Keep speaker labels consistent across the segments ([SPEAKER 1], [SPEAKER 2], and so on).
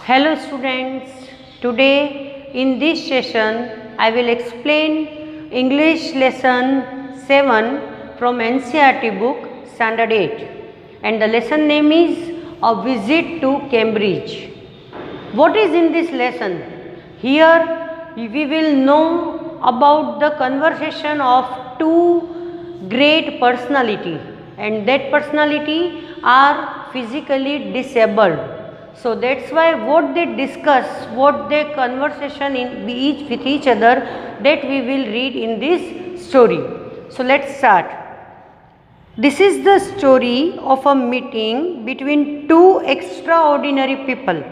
[SPEAKER 1] Hello students, today in this session I will explain English lesson 7 from NCERT book standard 8 and the lesson name is A Visit to Cambridge. What is in this lesson? Here we will know about the conversation of two great personality and that personality are physically disabled. So that's why what they discuss, what their conversation in with each other, that we will read in this story. So let's start. This is the story of a meeting between two extraordinary people,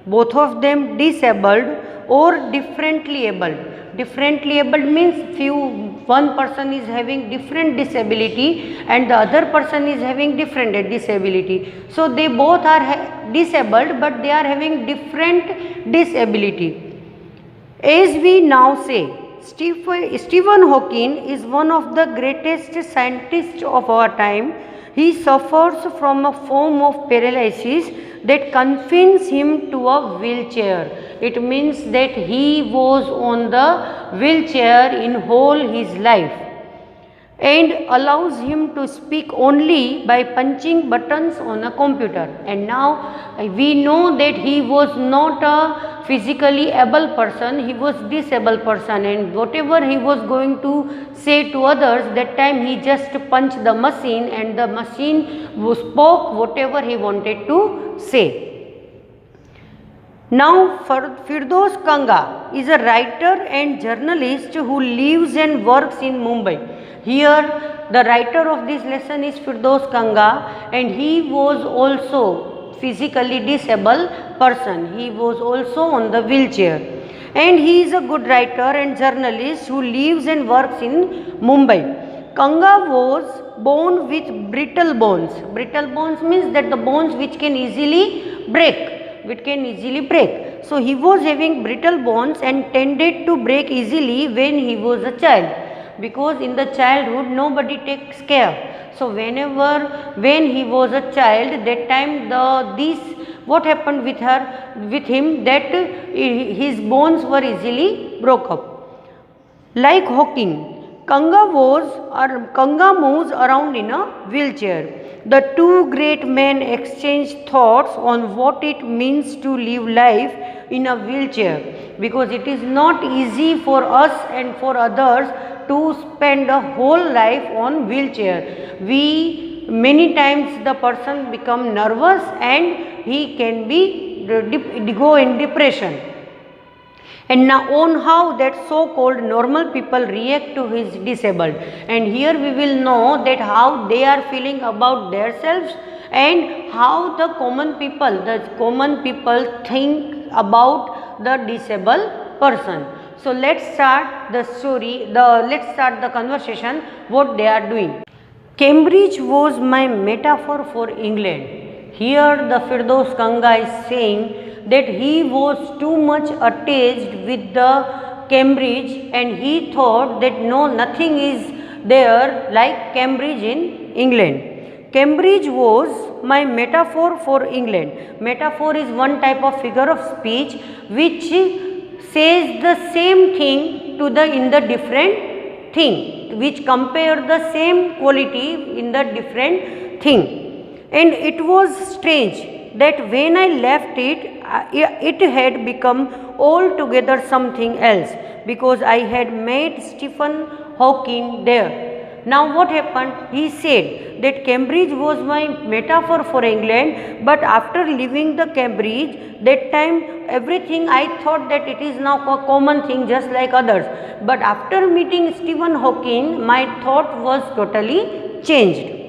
[SPEAKER 1] both of them disabled or differently abled. Differently abled means one person is having different disability and the other person is having different disability. So they both are disabled but they are having different disability. As we now say, Stephen Hawking is one of the greatest scientists of our time. He suffers from a form of paralysis that confines him to a wheelchair. It means that he was on the wheelchair in whole his life and allows him to speak only by punching buttons on a computer. And now we know that he was not a physically able person, he was disabled person, and whatever he was going to say to others, that time he just punched the machine and the machine spoke whatever he wanted to say. Now Firdaus Kanga is a writer and journalist who lives and works in Mumbai. Here the writer of this lesson is Firdaus Kanga and he was also physically disabled person. He was also on the wheelchair and he is a good writer and journalist who lives and works in Mumbai. Kanga was born with brittle bones. Brittle bones means that the bones which can easily break. So he was having brittle bones and tended to break easily when he was a child, because in the childhood nobody takes care. So when he was a child, that time what happened with him, that his bones were easily broke up. Like Hawking, Kanga moves around in a wheelchair. The two great men exchanged thoughts on what it means to live life in a wheelchair, because it is not easy for us and for others to spend a whole life on wheelchair. Many times the person become nervous and he can go in depression. And now on how that so-called normal people react to his disabled, and here we will know that how they are feeling about themselves and how the common people think about the disabled person. So let's start the story, let's start the conversation what they are doing. Cambridge was my metaphor for England. Here the Firdaus Kanga is saying that he was too much attached with the Cambridge and he thought that nothing is there like Cambridge in England. Cambridge was my metaphor for England. Metaphor is one type of figure of speech which says the same thing in the different thing, which compare the same quality in the different thing. And it was strange that when I left it had become altogether something else, because I had met Stephen Hawking there. Now what happened? He said that Cambridge was my metaphor for England, but after leaving the Cambridge, that time everything I thought that it is now a common thing just like others. But after meeting Stephen Hawking, my thought was totally changed.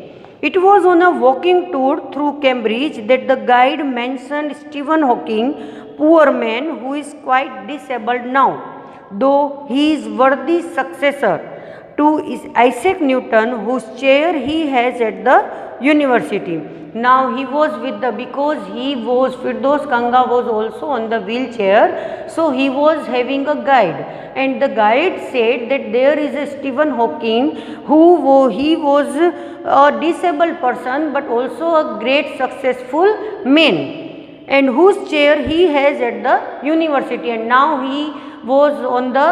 [SPEAKER 1] It was on a walking tour through Cambridge that the guide mentioned Stephen Hawking, poor man who is quite disabled now, though he is worthy successor to Isaac Newton, whose chair he has at the university. Now he was because Firdaus Kanga was also on the wheelchair, so he was having a guide. And the guide said that there is a Stephen Hawking he was a disabled person but also a great successful man. and whose chair he has at the university, and now he was on the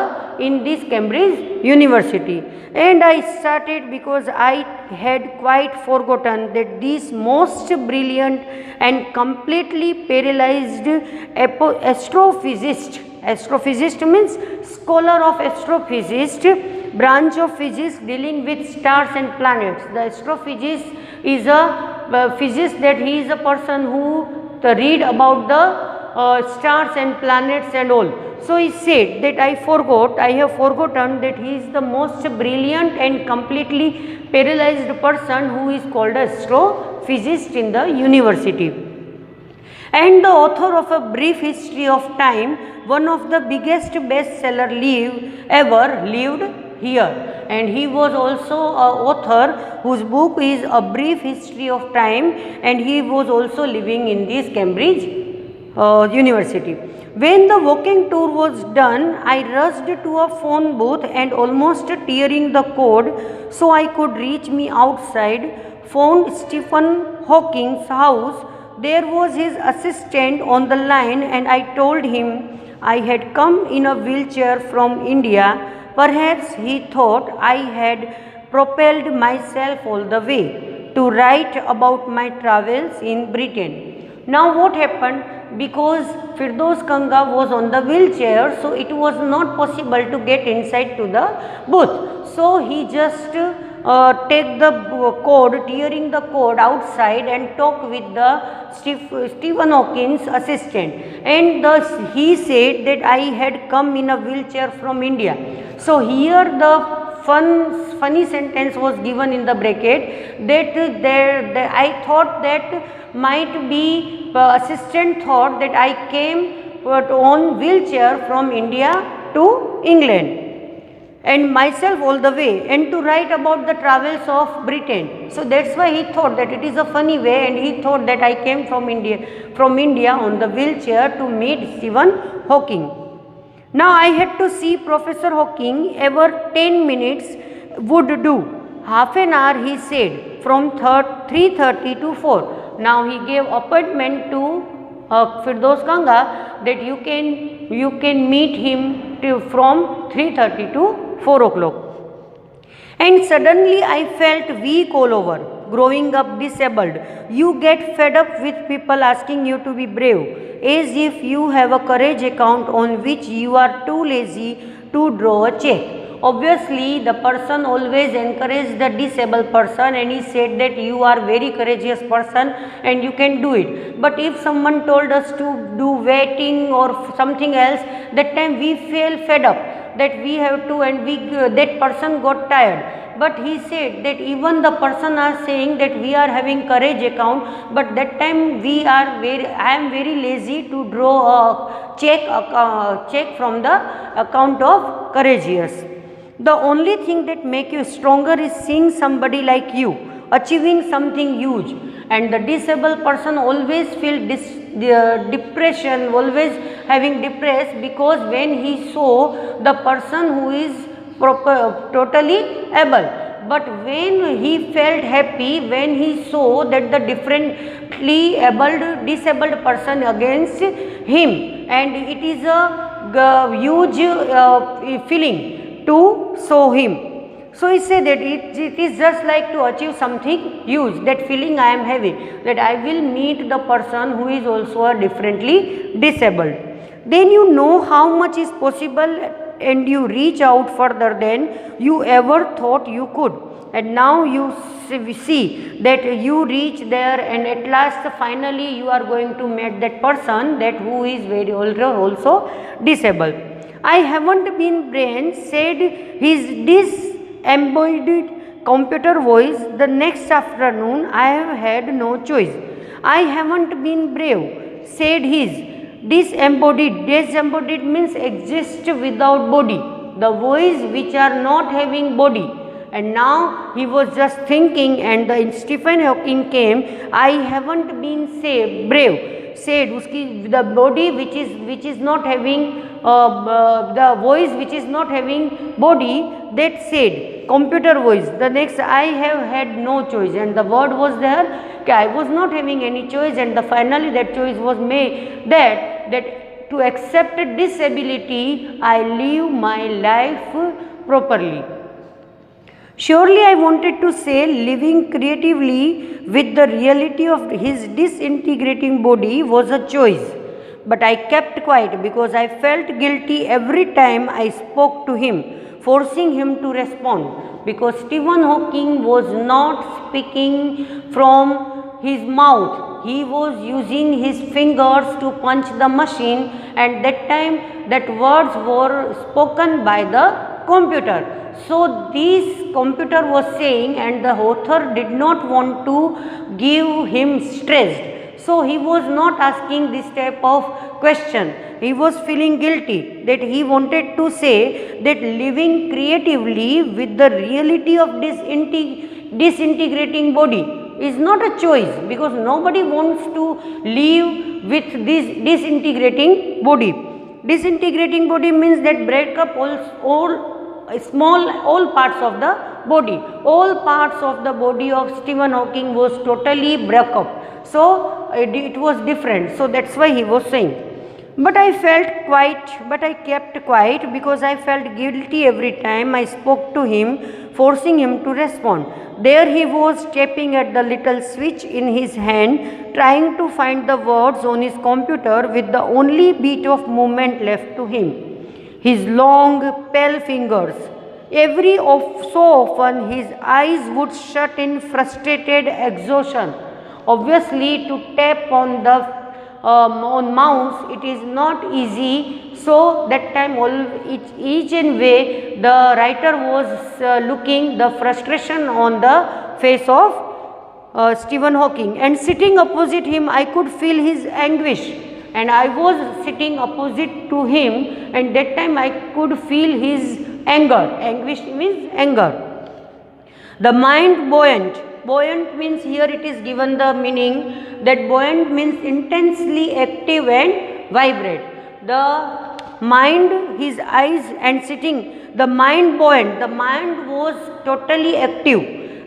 [SPEAKER 1] in this Cambridge University. And I started because I had quite forgotten that this most brilliant and completely paralyzed astrophysicist means scholar of astrophysics, branch of physics dealing with stars and planets. The astrophysicist is a physicist, that he is a person who read about the stars and planets and all. So he said that I have forgotten that he is the most brilliant and completely paralyzed person who is called astrophysicist in the university. And the author of A Brief History of Time, one of the biggest bestseller ever lived here. And he was also an author whose book is A Brief History of Time, and he was also living in this Cambridge University. When the walking tour was done, I rushed to a phone booth and almost tearing the cord so I could reach me outside, found Stephen Hawking's house. There was his assistant on the line, and I told him I had come in a wheelchair from India. Perhaps he thought I had propelled myself all the way to write about my travels in Britain. Now what happened? Because Firdaus Kanga was on the wheelchair, so it was not possible to get inside to the booth. So he just take the cord, tearing the cord outside, and talk with the Stephen Hawking's assistant. And thus he said that I had come in a wheelchair from India. So here the funny sentence was given in the bracket, that I thought that might be assistant thought that I came on wheelchair from India to England and myself all the way, and to write about the travels of Britain. So that's why he thought that it is a funny way, and he thought that I came from India on the wheelchair to meet Stephen Hawking. Now I had to see Professor Hawking every 10 minutes would do. Half an hour, he said, from 3:30 to 4. Now he gave appointment to Firdaus Kanga that you can meet him from 3:30 to 4 o'clock. And suddenly I felt weak all over. Growing up disabled, you get fed up with people asking you to be brave, as if you have a courage account on which you are too lazy to draw a check. Obviously, the person always encouraged the disabled person, and he said that you are very courageous person and you can do it. But if someone told us to do waiting or something else, that time we felt fed up that we have to, and that person got tired. But he said that even the person are saying that we are having courage account, but that time I am very lazy to draw a check from the account of courageous. The only thing that make you stronger is seeing somebody like you achieving something huge. And the disabled person always feel depression, always having depressed, because when he saw the person who is totally able. But when he felt happy when he saw that the differently disabled person against him, and it is a huge feeling to show him. So he said that it is just like to achieve something huge, that feeling I am having, that I will meet the person who is also a differently disabled. Then you know how much is possible, and you reach out further than you ever thought you could. And now you see that you reach there, and at last finally you are going to meet that person that who is very also disabled. I haven't been brain, said his disembodied computer voice the next afternoon. I have had no choice. I haven't been brave, said his disembodied. Disembodied means exist without body, the voice which are not having body. And now he was just thinking, and the Stephen Hawking came. I haven't been brave, said the body which is not having the voice which is not having body, that said computer voice. The next, I have had no choice, and the word was there, okay, I was not having any choice, and the finally that choice was made, that to accept disability, I live my life properly. Surely I wanted to say living creatively with the reality of his disintegrating body was a choice. But I kept quiet because I felt guilty every time I spoke to him, forcing him to respond. Because Stephen Hawking was not speaking from his mouth, he was using his fingers to punch the machine, and that time that words were spoken by the computer. So this computer was saying, and the author did not want to give him stressed. So he was not asking this type of question. He was feeling guilty, that he wanted to say that living creatively with the reality of disintegrating body is not a choice, because nobody wants to live with this disintegrating body. Disintegrating body means that break up all parts of the body. All parts of the body of Stephen Hawking was totally broke up. So it was different. So that's why he was saying. But I kept quiet because I felt guilty every time I spoke to him, forcing him to respond. There he was tapping at the little switch in his hand, trying to find the words on his computer with the only bit of movement left to him. His long, pale fingers. So often his eyes would shut in frustrated exhaustion. Obviously, to tap on the on mouse, it is not easy. So that time, each and way the writer was looking the frustration on the face of Stephen Hawking, and sitting opposite him, I could feel his anguish. And I was sitting opposite to him, and that time I could feel his anger. Anguish means anger. The mind buoyant. Buoyant means, here it is given the meaning that buoyant means intensely active and vibrate. The mind, his eyes and sitting, the mind buoyant, the mind was totally active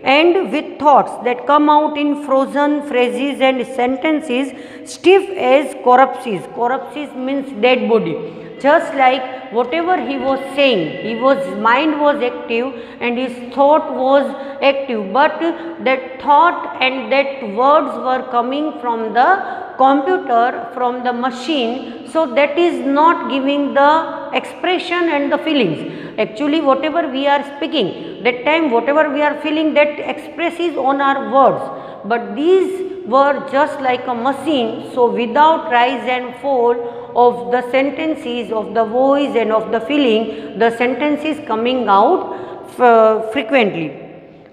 [SPEAKER 1] and with thoughts that come out in frozen phrases and sentences, stiff as corpses. Corpses means dead body. Just like whatever he was saying, his mind was active and his thought was active, but that thought and that words were coming from the computer, from the machine, so that is not giving the expression and the feelings. Actually, whatever we are speaking, that time whatever we are feeling, that expresses on our words, but these were just like a machine, so without rise and fall of the sentences, of the voice and of the feeling, the sentences coming out frequently.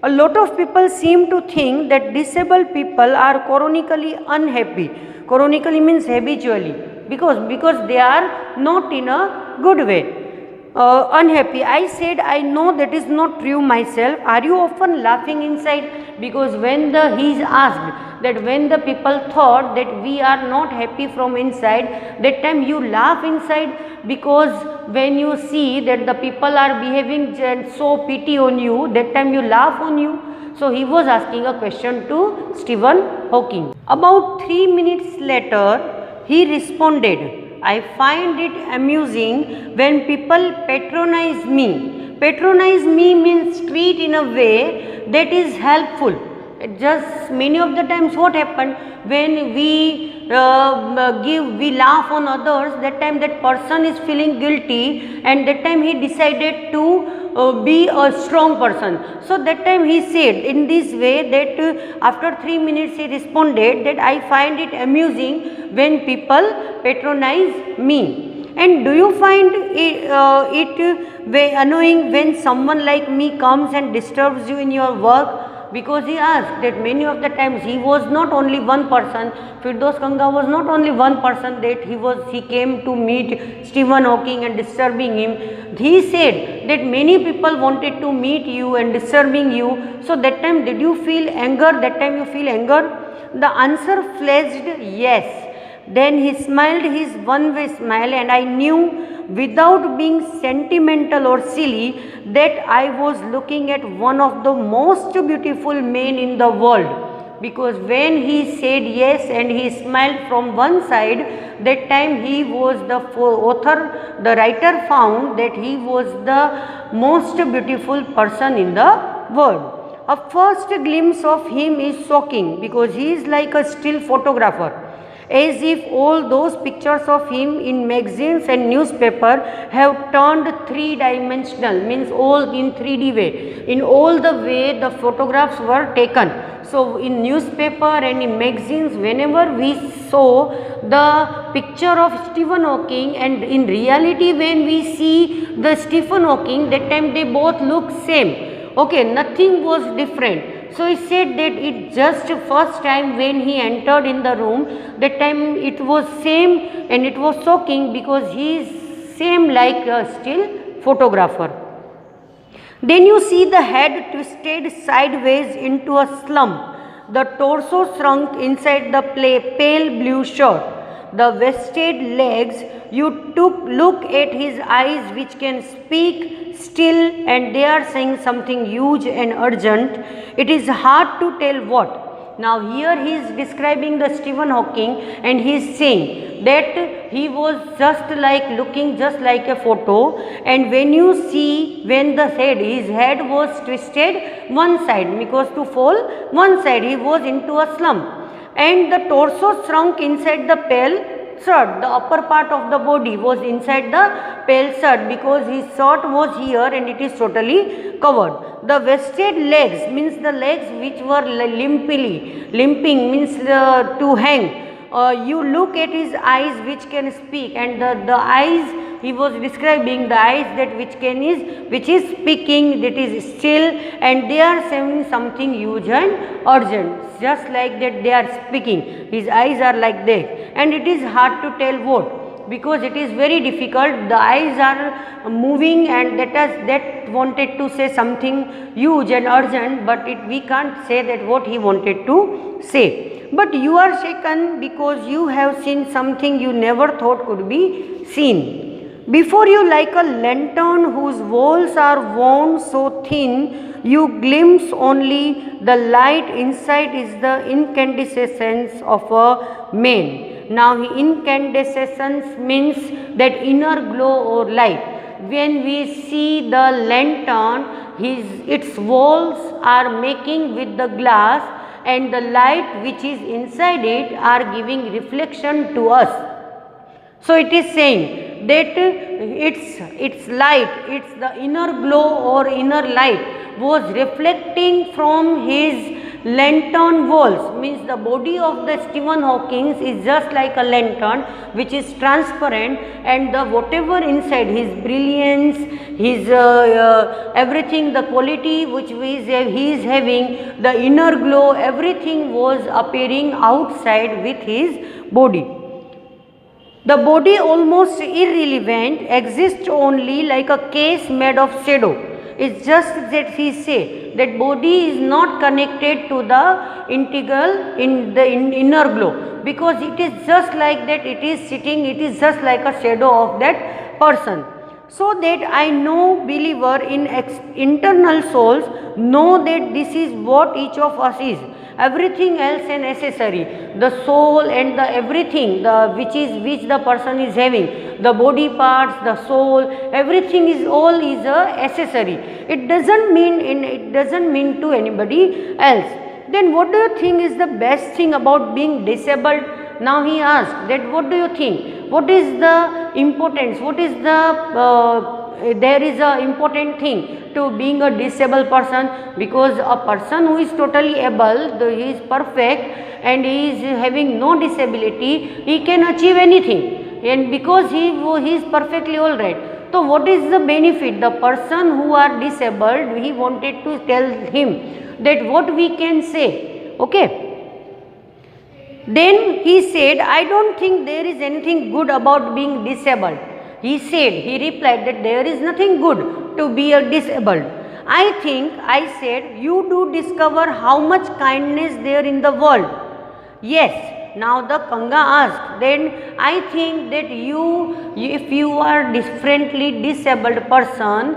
[SPEAKER 1] A lot of people seem to think that disabled people are chronically unhappy. Chronically means habitually, because they are not in a good way. Unhappy. I said, I know that is not true myself. Are you often laughing inside? Because when he is asked that when the people thought that we are not happy from inside, that time you laugh inside, because when you see that the people are behaving and so pity on you, that time you laugh on you. So he was asking a question to Stephen Hawking. About 3 minutes later, he responded, I find it amusing when people patronize me. Patronize me means treat in a way that is helpful. Just many of the times what happened, when we laugh on others, that time that person is feeling guilty, and that time he decided to be a strong person. So that time he said in this way that after 3 minutes he responded that I find it amusing when people patronize me. And do you find it annoying when someone like me comes and disturbs you in your work? Because he asked that many of the times he was not only one person, Firdaus Kanga was not only one person, that he came to meet Stephen Hawking and disturbing him. He said that many people wanted to meet you and disturbing you. So that time did you feel anger? That time you feel anger? The answer flashed yes. Then he smiled his one-way smile, and I knew without being sentimental or silly that I was looking at one of the most beautiful men in the world. Because when he said yes and he smiled from one side, that time he was the author, the writer found that he was the most beautiful person in the world. A first glimpse of him is shocking because he is like a still photographer, as if all those pictures of him in magazines and newspaper have turned three-dimensional, means all in 3D way, in all the way the photographs were taken. So in newspaper and in magazines, whenever we saw the picture of Stephen Hawking, and in reality when we see the Stephen Hawking, that time they both look same. Okay, nothing was different. So he said that it just first time when he entered in the room, that time it was same, and it was shocking because he is same like a still photographer. Then you see the head twisted sideways into a slump, the torso shrunk inside the pale blue shirt, the vested legs. You look at his eyes which can speak still, and they are saying something huge and urgent. It is hard to tell what. Now here he is describing the Stephen Hawking, and he is saying that he was just like looking just like a photo, and when you see when the head, his head was twisted one side because to fall one side, he was into a slump, and the torso shrunk inside the pale shirt. The upper part of the body was inside the pale shirt because his shirt was here and it is totally covered. The vested legs means the legs which were limping means to hang. You look at his eyes which can speak, and the eyes he was describing, the eyes that which is speaking, that is still, and they are saying something huge and urgent, just like that they are speaking. His eyes are like that, and it is hard to tell what, because it is very difficult. The eyes are moving, and that wanted to say something huge and urgent, but we can't say that what he wanted to say. But you are shaken because you have seen something you never thought could be seen. Before you, like a lantern whose walls are worn so thin, you glimpse only the light. Inside is the incandescence of a man. Now incandescence means that inner glow or light. When we see the lantern, its walls are making with the glass, and the light which is inside it are giving reflection to us. So it is saying that its light, it's the inner glow or inner light was reflecting from his lantern walls, means the body of the Stephen Hawking is just like a lantern which is transparent, and the whatever inside, his brilliance, his everything, the quality which he is having, the inner glow, everything was appearing outside with his body. The body, almost irrelevant, exists only like a case made of shadow. It's just that he say that body is not connected to the integral in the inner glow, because it is just like that, it is sitting, it is just like a shadow of that person. So that I know believer in internal souls know that this is what each of us is. Everything else an accessory, the soul and the everything, the which the person is having, the body parts, the soul, everything is all is a accessory. It doesn't mean to anybody else. Then what do you think is the best thing about being disabled? Now he asked that what do you think, what is the importance, what is the there is a important thing to being a disabled person, because a person who is totally able, he is perfect and he is having no disability, he can achieve anything, and because he is perfectly all right. So what is the benefit? The person who are disabled, he wanted to tell him that what we can say. Okay. Then he said, I don't think there is anything good about being disabled. He replied that there is nothing good to be a disabled. I said, you do discover how much kindness there in the world. Yes, Now the Kanga asked, then I think that if you are differently disabled person,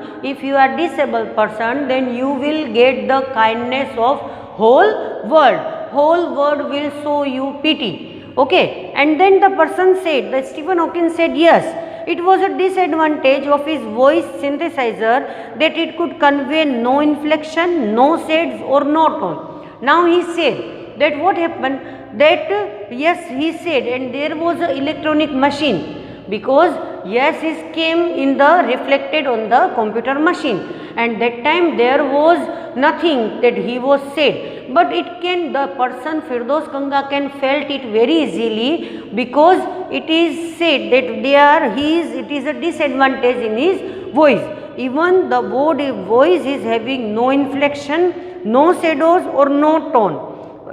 [SPEAKER 1] then you will get the kindness of whole world will show you pity. Okay, and then the person said, the Stephen Hawking said, yes, it was a disadvantage of his voice synthesizer that it could convey no inflection, no shades or no tone. Now he said that what happened, that yes, he said, and there was an electronic machine, because yes, it came in the reflected on the computer machine, and that time there was nothing that he was said, but it can, the person Firdaus Kanga can felt it very easily, because it is said that it is a disadvantage in his voice. Even the voice is having no inflection, no shadows or no tone,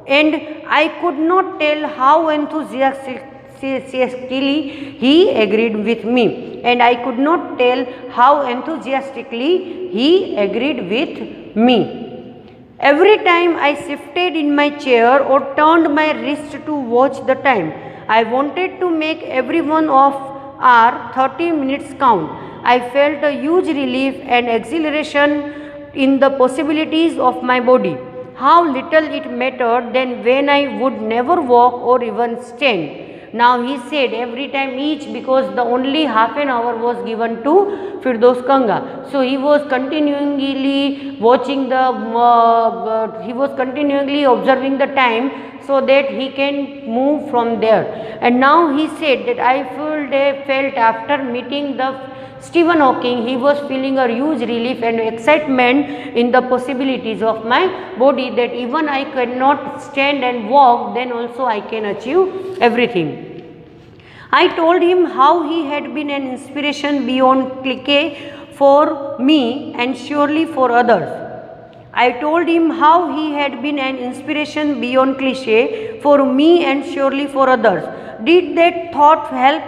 [SPEAKER 1] and I could not tell how enthusiastically he agreed with me, and I could not tell how enthusiastically he agreed with me. Every time I shifted in my chair or turned my wrist to watch the time, I wanted to make every one of our 30 minutes count. I felt a huge relief and exhilaration in the possibilities of my body. How little it mattered then when I would never walk or even stand. Now he said every time each, because the only half an hour was given to Firdaus Kanga. So he was continually watching he was continually observing the time so that he can move from there. And now he said that I felt after meeting the Stephen Hawking, he was feeling a huge relief and excitement in the possibilities of my body, that even I cannot stand and walk, then also I can achieve everything. I told him how he had been an inspiration beyond cliché for me and surely for others. I told him how he had been an inspiration beyond cliché for me and surely for others. Did that thought help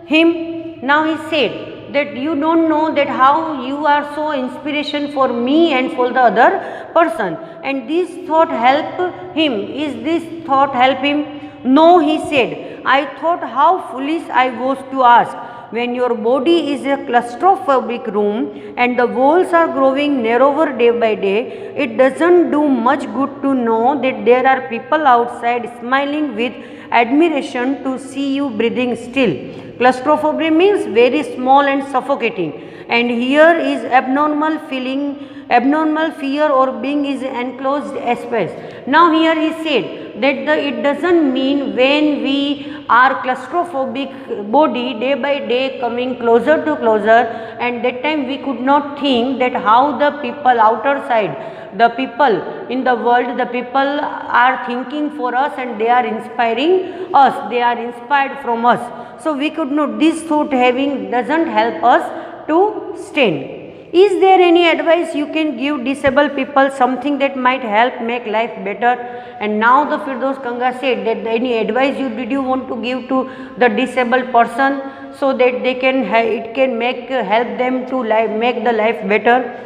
[SPEAKER 1] him? Now he said that you don't know that how you are so inspiration for me and for the other person, and this thought help him. Is this thought help him? No, he said. I thought how foolish I was to ask. When your body is a claustrophobic room and the walls are growing narrower day by day, it doesn't do much good to know that there are people outside smiling with admiration to see you breathing still. Claustrophobia means very small and suffocating, and here is abnormal fear or being is enclosed space. Now here he said that it doesn't mean when we are claustrophobic body day by day coming closer to closer, and that time we could not think that how the people outer side, the people in the world, the people are thinking for us and they are inspiring us, they are inspired from us. So we could not, this thought having doesn't help us to stand. Is there any advice you can give disabled people, something that might help make life better? And now the Firdaus Kanga said that any advice did you want to give to the disabled person so that they can it can help them to make the life better?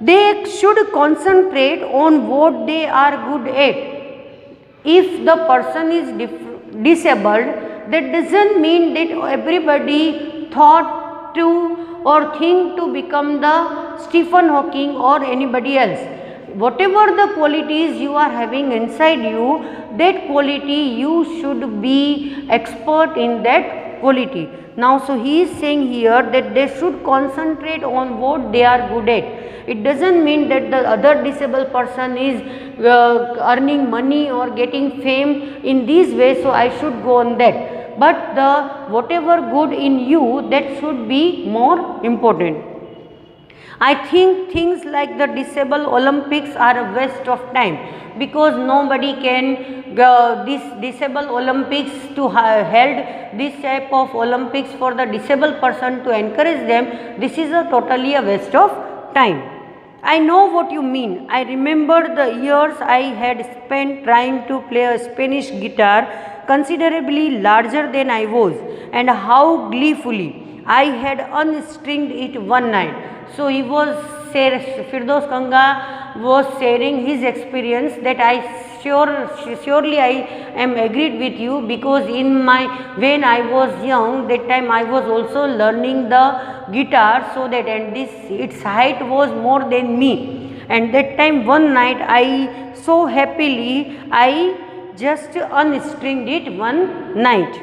[SPEAKER 1] They should concentrate on what they are good at. If the person is disabled, that doesn't mean that everybody thought to or think to become the Stephen Hawking or anybody else. Whatever the qualities you are having inside you, that quality you should be expert in that quality. Now so he is saying here that they should concentrate on what they are good at. It doesn't mean that the other disabled person is earning money or getting fame in this way, so I should go on that. But the whatever good in you, that should be more important. I think things like the disabled Olympics are a waste of time, because nobody can this disabled Olympics to held this type of Olympics for the disabled person to encourage them. This is totally a waste of time. I know what you mean. I remember the years I had spent trying to play a Spanish guitar considerably larger than I was, and how gleefully I had unstringed it one night. So Firdaus Kanga was sharing his experience that I surely I am agreed with you, because when I was young, that time I was also learning the guitar, so that, and its height was more than me, and that time one night I so happily I just unstringed it one night.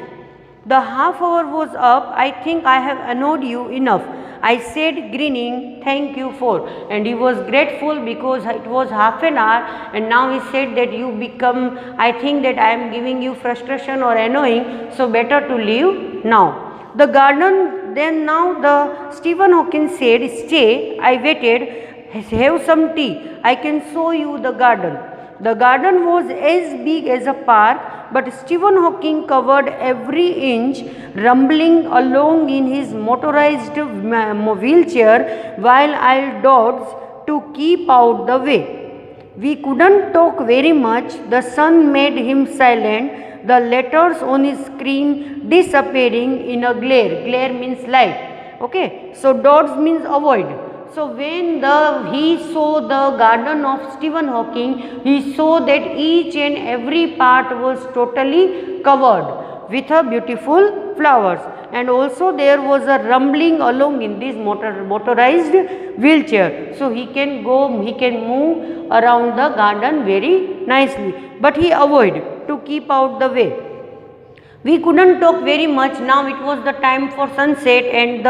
[SPEAKER 1] The half hour was up. I think I have annoyed you enough, I said, grinning. Thank you for. And he was grateful because it was half an hour, and now he said that you become, I think that I am giving you frustration or annoying, so better to leave now. The garden, then now the Stephen Hawking said, stay. I waited. Have some tea. I can show you the garden. The garden was as big as a park, but Stephen Hawking covered every inch, rumbling along in his motorized wheelchair while I dodged to keep out the way. We couldn't talk very much. The sun made him silent, the letters on his screen disappearing in a glare. Glare means light. Okay, so dodge means avoid. So when he saw the garden of Stephen Hawking, he saw that each and every part was totally covered with a beautiful flowers, and also there was a rumbling along in this motorized wheelchair. So he can move around the garden very nicely, but he avoided to keep out the way. We couldn't talk very much. Now it was the time for sunset, and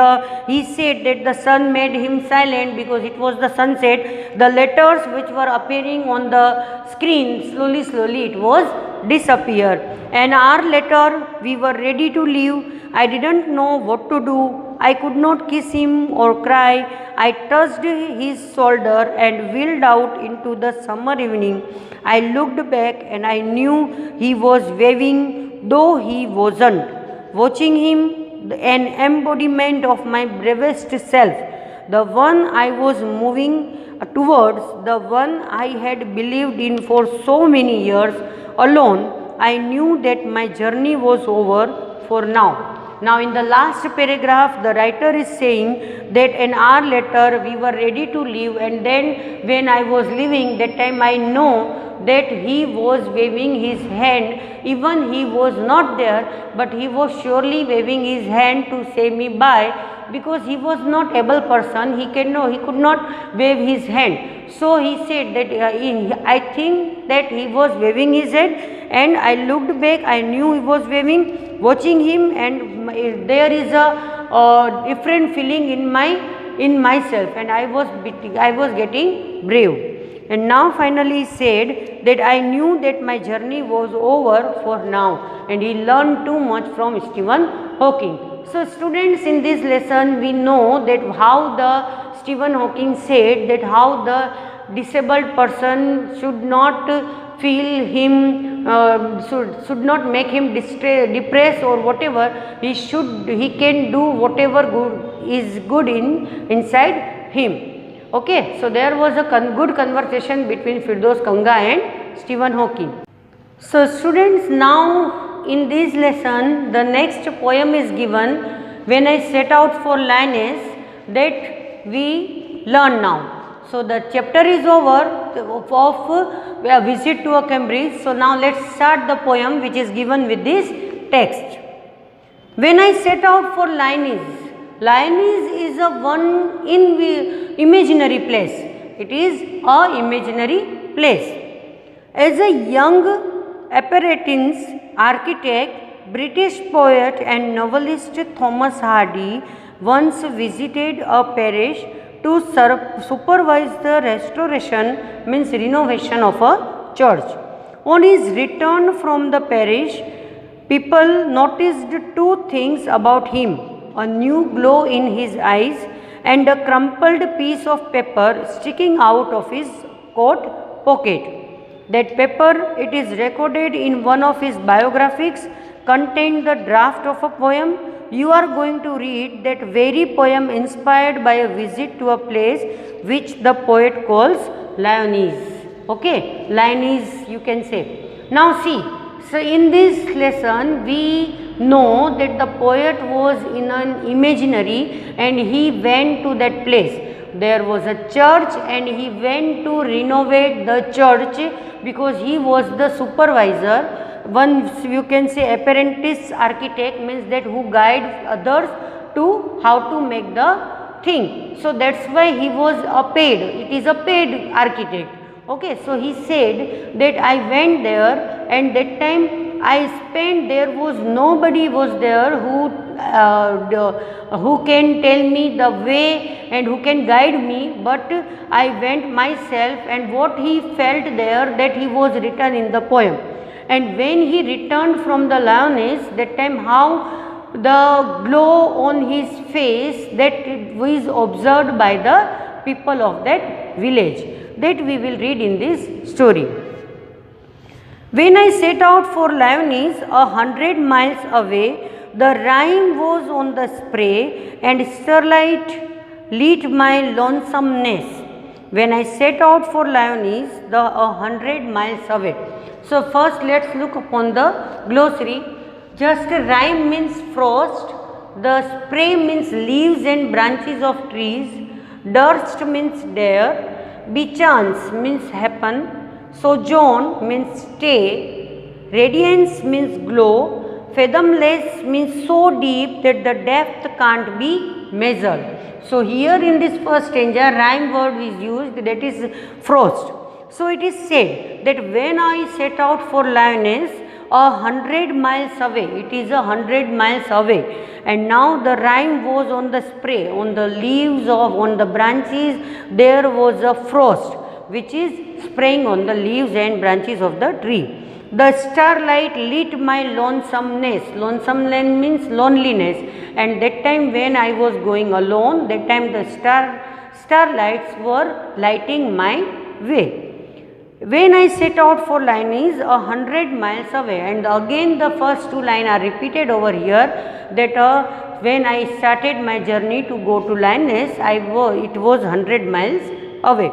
[SPEAKER 1] he said that the sun made him silent because it was the sunset. The letters which were appearing on the screen, slowly it was disappear. An hour later we were ready to leave. I didn't know what to do. I could not kiss him or cry. I touched his shoulder and wheeled out into the summer evening. I looked back and I knew he was waving, though he wasn't. Watching him, an embodiment of my bravest self, the one I was moving towards, the one I had believed in for so many years alone, I knew that my journey was over for now. Now in the last paragraph, the writer is saying that an hour later we were ready to leave, and then when I was leaving, that time I know that he was waving his hand. Even he was not there, but he was surely waving his hand to say me bye, because he was not able person, he could not wave his hand. So he said that I think that he was waving his hand, and I looked back, I knew he was waving, watching him, and there is a different feeling in myself, and I was getting brave. And now finally he said that I knew that my journey was over for now, and he learned too much from Stephen Hawking. So students, in this lesson we know that how the Stephen Hawking said that how the disabled person should not feel him, should not make him depressed or whatever. He can do whatever is good inside him. Okay, so there was a good conversation between Firdaus Kanga and Stephen Hawking. So students, now in this lesson the next poem is given, When I Set Out for Lyonesse, that we learn now. So the chapter is over of a visit to a Cambridge. So now let us start the poem which is given with this text. When I set out for Lyonesse. Lyonesse is a one imaginary place. It is a imaginary place. As a young apprentice architect, British poet and novelist Thomas Hardy once visited a parish to supervise the restoration, means renovation of a church. On his return from the parish, people noticed two things about him: a new glow in his eyes and a crumpled piece of paper sticking out of his coat pocket. That paper, it is recorded in one of his biographies, contained the draft of a poem. You are going to read that very poem inspired by a visit to a place which the poet calls Lyonesse. Okay, Lyonesse you can say. Now see, so in this lesson we know that the poet was in an imaginary and he went to that place. there was a church and he went to renovate the church because he was the supervisor. One, you can say, apprentice architect means that who guide others to how to make the thing. So that's why he was a paid, it is a paid architect. Okay, so he said that I went there and that time I spent, there was nobody was there who can tell me the way and who can guide me, but I went myself, and what he felt there, that he was written in the poem. And when he returned from the Lyonesse, that time how the glow on his face that is observed by the people of that village, that we will read in this story. When I set out for Lyonesse 100 miles away, the Rhine was on the spray and starlight lit my lonesomeness. When I set out for Lyonesse, the 100 miles away. So first let's look upon the glossary. Just rime means frost, the spray means leaves and branches of trees, durst means dare, bechance means happen, sojourn means stay, radiance means glow, fathomless means so deep that the depth can't be measured. So here in this first stanza, rhyme word is used, that is frost. So it is said that when I set out for Lyonesse, 100 miles away, it is 100 miles away, and now the rime was on the spray, on the leaves of, on the branches, there was a frost which is spraying on the leaves and branches of the tree. The starlight lit my lonesomeness. Lonesomeness means loneliness, and that time when I was going alone, that time the starlights were lighting my way. When I set out for Lyonesse 100 miles away, and again the first two lines are repeated over here, that when I started my journey to go to Lyonesse, it was 100 miles away.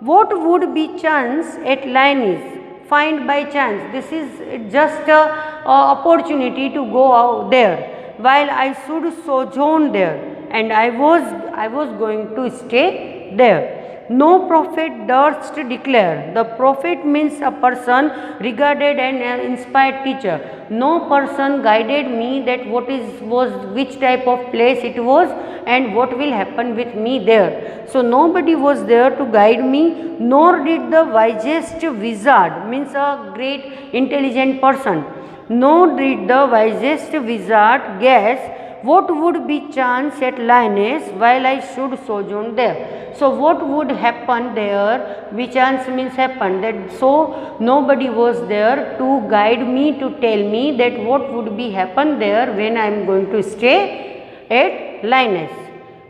[SPEAKER 1] What would be chance at Lyonesse? Find by chance. This is just a opportunity to go out there, while I should sojourn there, and I was going to stay there. No prophet durst declare. The prophet means a person regarded and inspired teacher. No person guided me that was which type of place it was and what will happen with me there. So nobody was there to guide me, nor did the wisest wizard, means a great intelligent person, nor did the wisest wizard guess what would be chance at Lyonesse while I should sojourn there. So what would happen there, which chance means happen, that so nobody was there to guide me, to tell me that what would be happen there when I am going to stay at Lyonesse.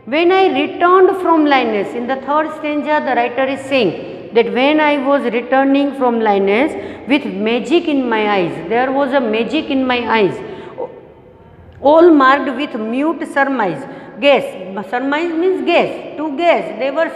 [SPEAKER 1] When I returned from Lyonesse, in the third stanza the writer is saying that when I was returning from Lyonesse with magic in my eyes, there was a magic in my eyes, all marked with mute surmise. Guess, surmise means guess, to guess. They were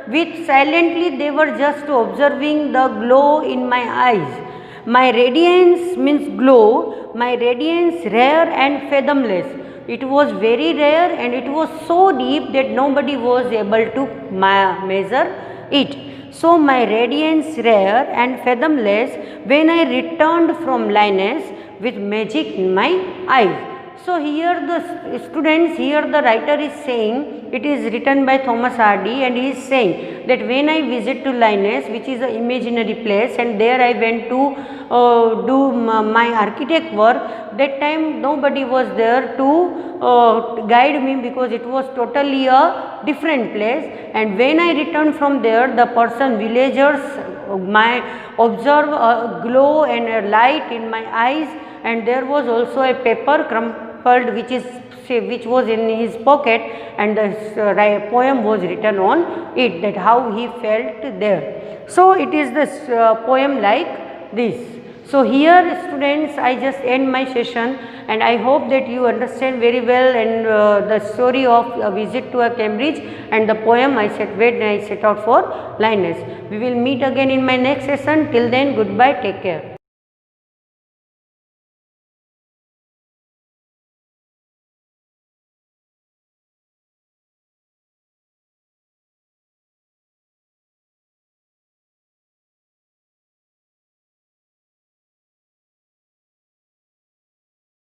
[SPEAKER 1] with silently, they were just observing the glow in my eyes. My radiance means glow, my radiance rare and fathomless. It was very rare and it was so deep that nobody was able to measure it. So my radiance rare and fathomless when I returned from Lyonesse with magic in my eyes. So here the students, here the writer is saying, it is written by Thomas Hardy, and he is saying that when I visit to Lyonesse, which is an imaginary place, and there I went to do my architect work, that time nobody was there to guide me because it was totally a different place. And when I returned from there, the villagers observe a glow and a light in my eyes, and there was also a paper crumpled which was in his pocket, and the poem was written on it, that how he felt there. So it is this poem like this. So here students, I just end my session, and I hope that you understand very well and the story of a visit to Cambridge and the poem when I set out for Lyonesse. We will meet again in my next session. Till then, goodbye, take care.